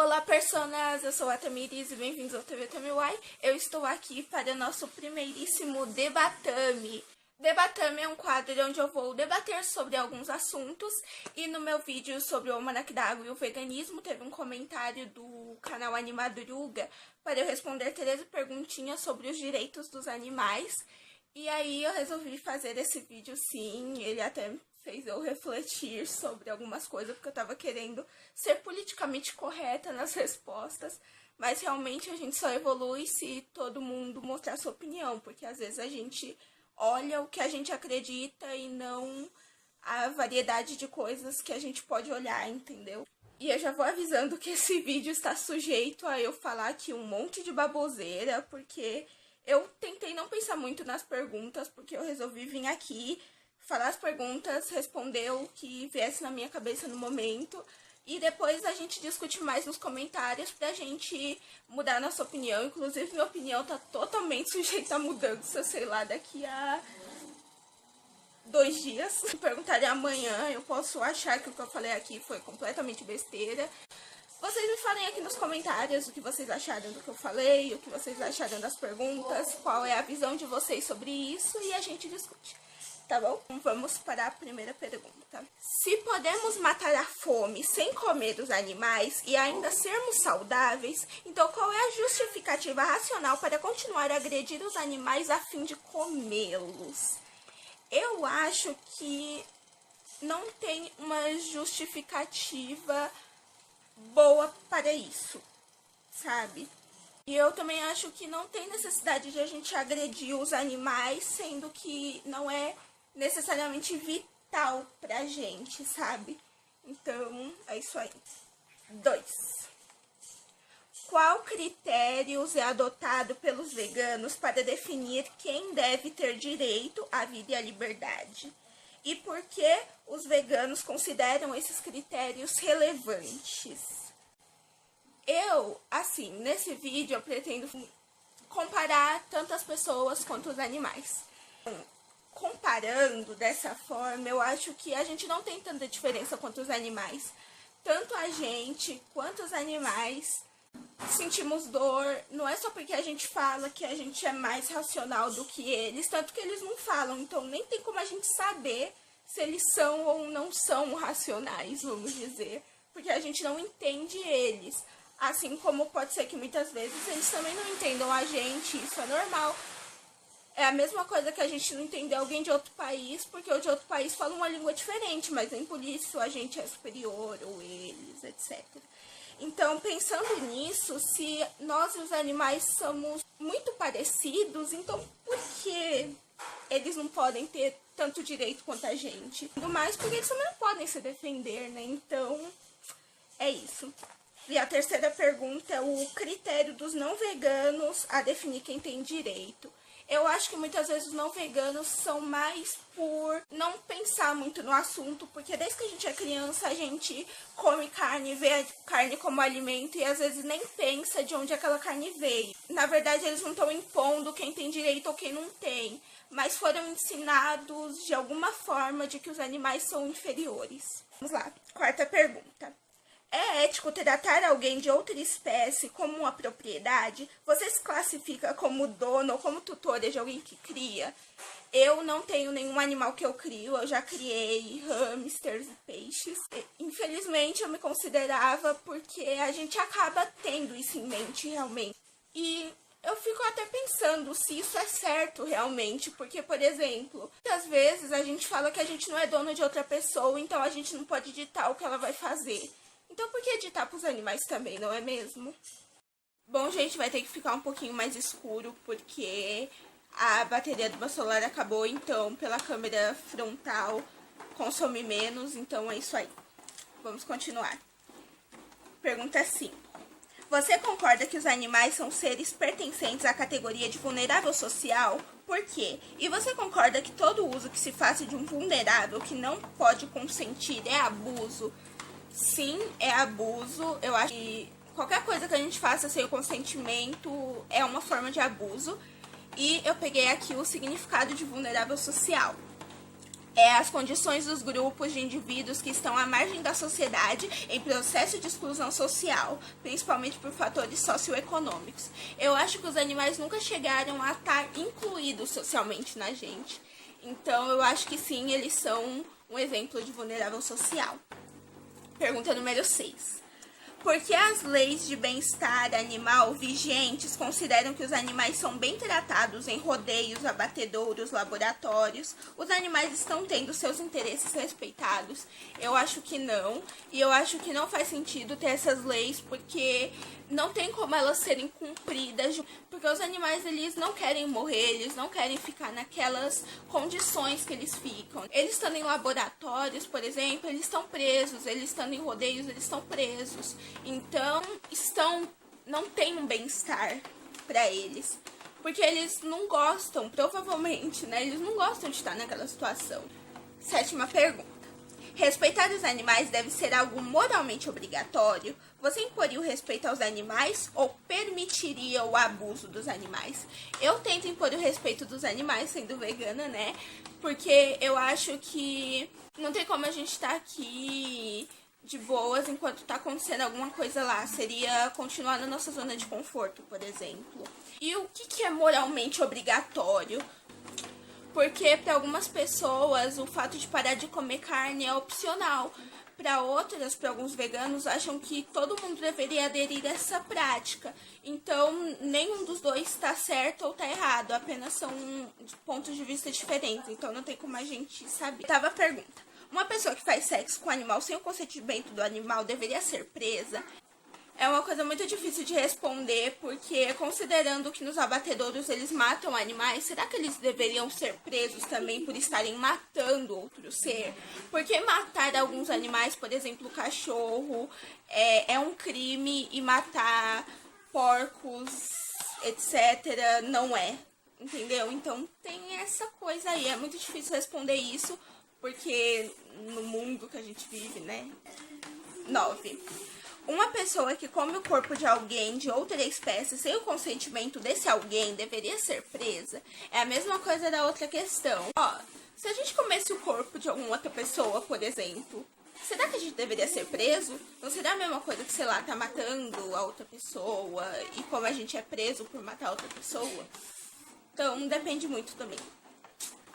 Olá, personas! Eu sou a Tamiris e bem-vindos ao TV Tamiwai. Eu estou aqui para o nosso primeiríssimo Debatame. Debatame é um quadro onde eu vou debater sobre alguns assuntos. E no meu vídeo sobre o almanaque da água e o veganismo, teve um comentário do canal Animaduruga para eu responder 13 perguntinhas sobre os direitos dos animais. E aí eu resolvi fazer esse vídeo sim, ele até fez eu refletir sobre algumas coisas, porque eu tava querendo ser politicamente correta nas respostas, mas realmente a gente só evolui se todo mundo mostrar sua opinião, porque às vezes a gente olha o que a gente acredita e não a variedade de coisas que a gente pode olhar, entendeu? E eu já vou avisando que esse vídeo está sujeito a eu falar aqui um monte de baboseira, porque eu tentei não pensar muito nas perguntas, porque eu resolvi vir aqui falar as perguntas, responder o que viesse na minha cabeça no momento, e depois a gente discute mais nos comentários pra gente mudar a nossa opinião. Inclusive, minha opinião tá totalmente sujeita a mudança, sei lá, daqui a 2 dias. Se perguntarem amanhã, eu posso achar que o que eu falei aqui foi completamente besteira. Vocês me falem aqui nos comentários o que vocês acharam do que eu falei, o que vocês acharam das perguntas, qual é a visão de vocês sobre isso, e a gente discute. Tá bom? Vamos para a primeira pergunta. Se podemos matar a fome sem comer os animais e ainda sermos saudáveis, então qual é a justificativa racional para continuar a agredir os animais a fim de comê-los? Eu acho que não tem uma justificativa boa para isso, sabe? E eu também acho que não tem necessidade de a gente agredir os animais, sendo que não é necessariamente vital pra gente, sabe? Então, é isso aí. 2. Qual critérios é adotado pelos veganos para definir quem deve ter direito à vida e à liberdade? E por que os veganos consideram esses critérios relevantes? Eu, assim, nesse vídeo eu pretendo comparar tanto as pessoas quanto os animais. Comparando dessa forma, eu acho que a gente não tem tanta diferença quanto os animais. Tanto a gente quanto os animais sentimos dor. Não é só porque a gente fala que a gente é mais racional do que eles, tanto que eles não falam. Então nem tem como a gente saber se eles são ou não são racionais, vamos dizer. Porque a gente não entende eles. Assim como pode ser que muitas vezes eles também não entendam a gente, isso é normal. É a mesma coisa que a gente não entender alguém de outro país, porque o de outro país fala uma língua diferente, mas nem por isso a gente é superior, ou eles, etc. Então, pensando nisso, se nós e os animais somos muito parecidos, então por que eles não podem ter tanto direito quanto a gente? Ainda mais porque eles também não podem se defender, né? Então, é isso. E a terceira pergunta é o critério dos não veganos a definir quem tem direito. Eu acho que muitas vezes os não veganos são mais por não pensar muito no assunto, porque desde que a gente é criança a gente come carne, vê a carne como alimento e às vezes nem pensa de onde aquela carne veio. Na verdade eles não estão impondo quem tem direito ou quem não tem, mas foram ensinados de alguma forma de que os animais são inferiores. Vamos lá, quarta pergunta. É ético tratar alguém de outra espécie como uma propriedade? Você se classifica como dono ou como tutora de alguém que cria? Eu não tenho nenhum animal que eu crio, eu já criei hamsters e peixes. Infelizmente eu me considerava, porque a gente acaba tendo isso em mente realmente. E eu fico até pensando se isso é certo realmente, porque, por exemplo, muitas vezes a gente fala que a gente não é dono de outra pessoa, então a gente não pode ditar o que ela vai fazer. Então por que editar para os animais também, não é mesmo? Bom, gente, vai ter que ficar um pouquinho mais escuro, porque a bateria do meu celular acabou, então pela câmera frontal consome menos, então é isso aí. Vamos continuar. Pergunta 5. Você concorda que os animais são seres pertencentes à categoria de vulnerável social? Por quê? E você concorda que todo uso que se faça de um vulnerável que não pode consentir é abuso? Sim, é abuso. Eu acho que qualquer coisa que a gente faça sem o consentimento é uma forma de abuso. E eu peguei aqui o significado de vulnerável social. as condições dos grupos de indivíduos que estão à margem da sociedade em processo de exclusão social, principalmente por fatores socioeconômicos. Eu acho que os animais nunca chegaram a estar incluídos socialmente na gente. Então, eu acho que sim, eles são um exemplo de vulnerável social. Pergunta número 6. Por que as leis de bem-estar animal vigentes consideram que os animais são bem tratados em rodeios, abatedouros, laboratórios? Os animais estão tendo seus interesses respeitados? Eu acho que não. E eu acho que não faz sentido ter essas leis, porque não tem como elas serem cumpridas, porque os animais, eles não querem morrer, eles não querem ficar naquelas condições que eles ficam. Eles estando em laboratórios, por exemplo, eles estão presos, eles estando em rodeios, eles estão presos. Então, não tem um bem-estar para eles, porque eles não gostam, provavelmente, né? Eles não gostam de estar naquela situação. 7ª pergunta. Respeitar os animais deve ser algo moralmente obrigatório? Você imporia o respeito aos animais ou permitiria o abuso dos animais? Eu tento impor o respeito dos animais, sendo vegana, né? Porque eu acho que não tem como a gente estar aqui de boas enquanto tá acontecendo alguma coisa lá. Seria continuar na nossa zona de conforto, por exemplo. E o que é moralmente obrigatório? Porque para algumas pessoas o fato de parar de comer carne é opcional. Para outras, para alguns veganos, acham que todo mundo deveria aderir a essa prática. Então, nenhum dos dois está certo ou está errado. Apenas são pontos de vista diferentes. Então, não tem como a gente saber. 8ª pergunta. Uma pessoa que faz sexo com o animal sem o consentimento do animal deveria ser presa? É uma coisa muito difícil de responder, porque considerando que nos abatedouros eles matam animais, será que eles deveriam ser presos também por estarem matando outro ser? Porque matar alguns animais, por exemplo, o cachorro, é um crime, e matar porcos, etc., não é, entendeu? Então tem essa coisa aí, é muito difícil responder isso, porque no mundo que a gente vive, né? 9. Uma pessoa que come o corpo de alguém de outra espécie sem o consentimento desse alguém deveria ser presa? É a mesma coisa da outra questão. Se a gente comesse o corpo de alguma outra pessoa, por exemplo, será que a gente deveria ser preso? Não seria a mesma coisa que, sei lá, tá matando a outra pessoa e como a gente é preso por matar outra pessoa? Então, depende muito também.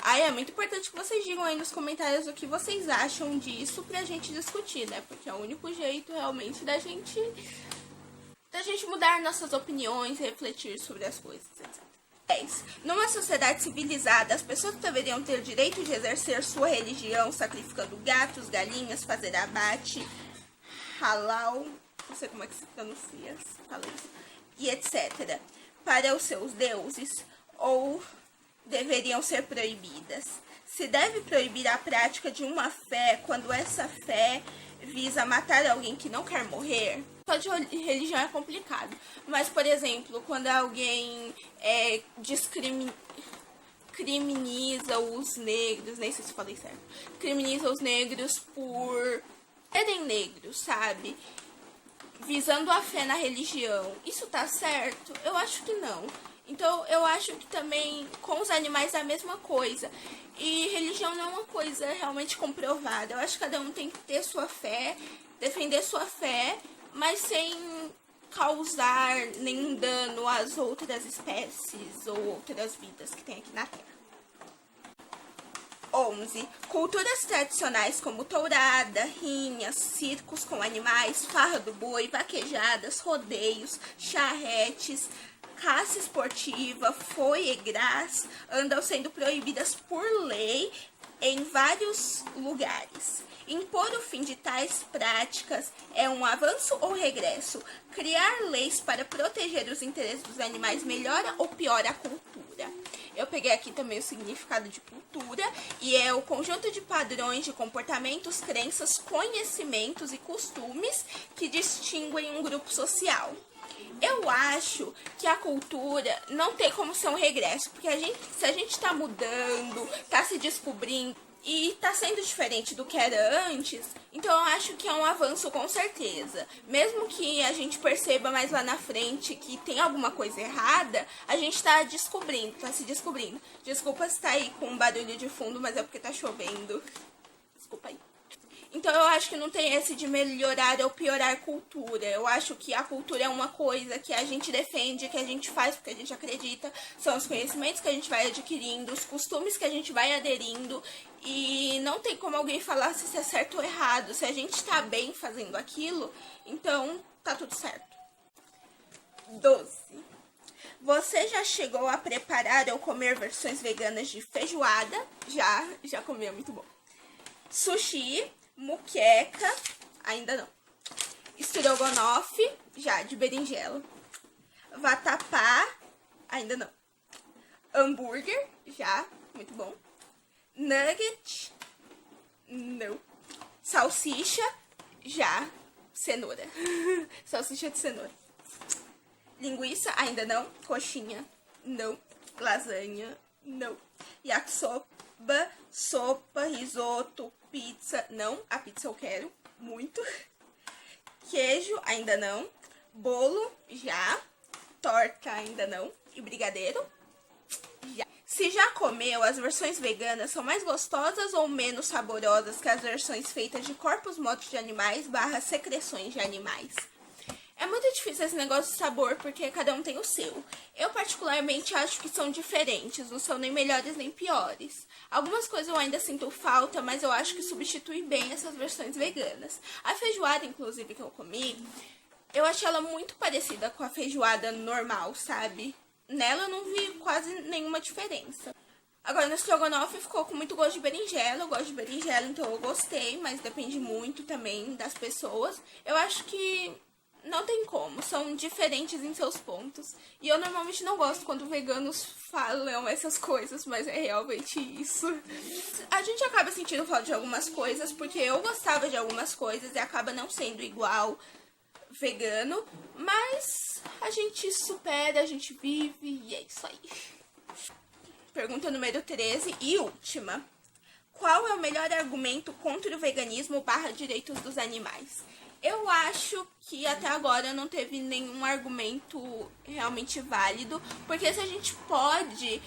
É muito importante que vocês digam aí nos comentários o que vocês acham disso pra gente discutir, né? Porque é o único jeito realmente da gente mudar nossas opiniões, refletir sobre as coisas, etc. 10. Numa sociedade civilizada, as pessoas deveriam ter o direito de exercer sua religião sacrificando gatos, galinhas, fazer abate, halal, não sei como é que se pronuncia, e etc. para os seus deuses, ou deveriam ser proibidas? Se deve proibir a prática de uma fé quando essa fé visa matar alguém que não quer morrer? Só de religião é complicado, mas, por exemplo, quando alguém criminiza os negros, nem sei se falei certo, criminiza os negros por serem negros, sabe? Visando a fé na religião, isso tá certo? Eu acho que não. Então, eu acho que também com os animais é a mesma coisa. E religião não é uma coisa realmente comprovada. Eu acho que cada um tem que ter sua fé, defender sua fé, mas sem causar nenhum dano às outras espécies ou outras vidas que tem aqui na Terra. 11. Culturas tradicionais como tourada, rinhas, circos com animais, farra do boi, vaquejadas, rodeios, charretes, caça esportiva, foie gras andam sendo proibidas por lei em vários lugares. Impor o fim de tais práticas é um avanço ou regresso? Criar leis para proteger os interesses dos animais melhora ou piora a cultura? Eu peguei aqui também o significado de cultura, e é o conjunto de padrões de comportamentos, crenças, conhecimentos e costumes que distinguem um grupo social. Eu acho que a cultura não tem como ser um regresso, porque se a gente está mudando, está se descobrindo, E tá sendo diferente do que era antes, então eu acho que é um avanço com certeza. Mesmo que a gente perceba mais lá na frente que tem alguma coisa errada, a gente tá descobrindo, tá se descobrindo. Desculpa se tá aí com um barulho de fundo, mas é porque tá chovendo. Desculpa aí. Então eu acho que não tem esse de melhorar ou piorar cultura. Eu acho que a cultura é uma coisa que a gente defende, que a gente faz porque a gente acredita. São os conhecimentos que a gente vai adquirindo, os costumes que a gente vai aderindo. E não tem como alguém falar se isso é certo ou errado. Se a gente tá bem fazendo aquilo, então tá tudo certo. 12. Você já chegou a preparar ou comer versões veganas de feijoada? Já comi, é muito bom. Sushi, muqueca, ainda não. Estrogonofe, já, de berinjela. Vatapá, ainda não. Hambúrguer, já, muito bom. Nugget, não. Salsicha, já. Cenoura. Salsicha de cenoura. Linguiça, ainda não. Coxinha, não. Lasanha, não. Yakisoba, sopa, risoto, pizza, não. A pizza eu quero, muito. Queijo, ainda não. Bolo, já. Torta, ainda não. E brigadeiro, já. Se já comeu, as versões veganas são mais gostosas ou menos saborosas que as versões feitas de corpos mortos de animais / secreções de animais? É muito difícil esse negócio de sabor, porque cada um tem o seu. Eu particularmente acho que são diferentes, não são nem melhores nem piores. Algumas coisas eu ainda sinto falta, mas eu acho que substitui bem essas versões veganas. A feijoada, inclusive, que eu comi, eu achei ela muito parecida com a feijoada normal, sabe? Nela eu não vi quase nenhuma diferença. Agora, no estrogonofe ficou com muito gosto de berinjela. Eu gosto de berinjela, então eu gostei, mas depende muito também das pessoas. Eu acho que não tem como, são diferentes em seus pontos. E eu normalmente não gosto quando veganos falam essas coisas, mas é realmente isso. A gente acaba sentindo falta de algumas coisas, porque eu gostava de algumas coisas e acaba não sendo igual vegano, mas a gente supera, a gente vive e é isso aí. Pergunta número 13 e última. Qual é o melhor argumento contra o veganismo / direitos dos animais? Eu acho que até agora não teve nenhum argumento realmente válido, porque se a gente pode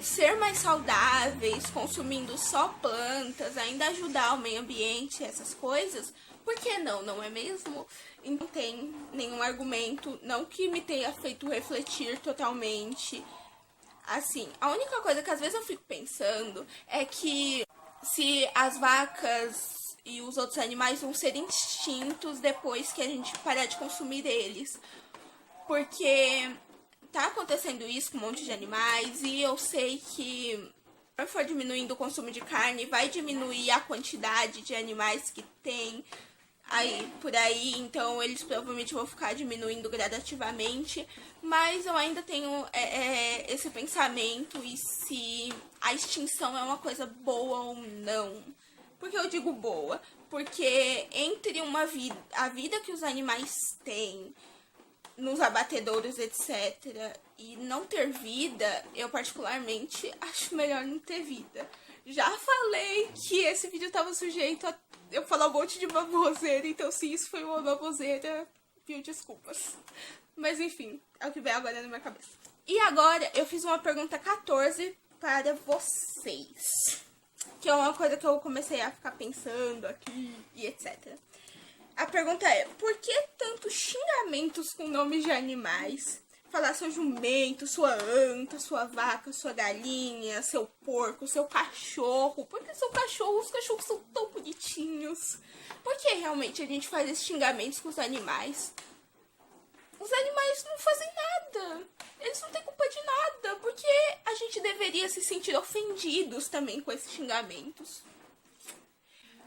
ser mais saudáveis, consumindo só plantas, ainda ajudar o meio ambiente, essas coisas, por que não, não é mesmo? Não tem nenhum argumento, não que me tenha feito refletir totalmente. Assim, a única coisa que às vezes eu fico pensando é que se as vacas e os outros animais vão ser extintos depois que a gente parar de consumir eles. Porque tá acontecendo isso com um monte de animais e eu sei que se for diminuindo o consumo de carne, vai diminuir a quantidade de animais que tem aí por aí, então eles provavelmente vão ficar diminuindo gradativamente, mas eu ainda tenho esse pensamento e se a extinção é uma coisa boa ou não. Por que eu digo boa? Porque entre a vida que os animais têm nos abatedouros, etc., e não ter vida, eu particularmente acho melhor não ter vida. Já falei que esse vídeo estava sujeito a eu falar um monte de baboseira, então se isso foi uma baboseira, pido desculpas. Mas enfim, é o que vem agora na minha cabeça. E agora eu fiz uma pergunta 14 para vocês, que é uma coisa que eu comecei a ficar pensando aqui e etc. A pergunta é, por que tantos xingamentos com nomes de animais? Falar seu jumento, sua anta, sua vaca, sua galinha, seu porco, seu cachorro. Por que seu cachorro? Os cachorros são tão bonitinhos. Por que realmente a gente faz esses xingamentos com os animais? Os animais não fazem nada. Eles não têm culpa de nada. Por que a gente deveria se sentir ofendidos também com esses xingamentos?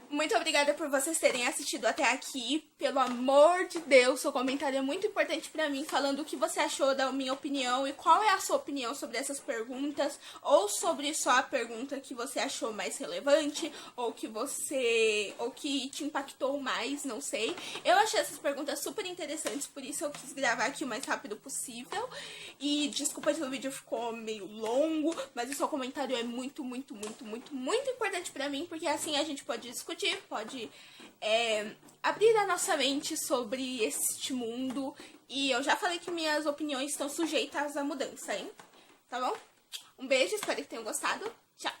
Muito obrigada por vocês terem assistido até aqui. Pelo amor de Deus, seu comentário é muito importante pra mim, falando o que você achou da minha opinião e qual é a sua opinião sobre essas perguntas, ou sobre só a pergunta que você achou mais relevante, ou que te impactou mais, não sei. Eu achei essas perguntas super interessantes, por isso eu quis gravar aqui o mais rápido possível. E desculpa se o vídeo ficou meio longo, mas o seu comentário é muito importante pra mim, porque assim a gente pode discutir, pode abrir a nossa mente sobre este mundo. E eu já falei que minhas opiniões estão sujeitas à mudança, hein? Tá bom? Um beijo, espero que tenham gostado. Tchau!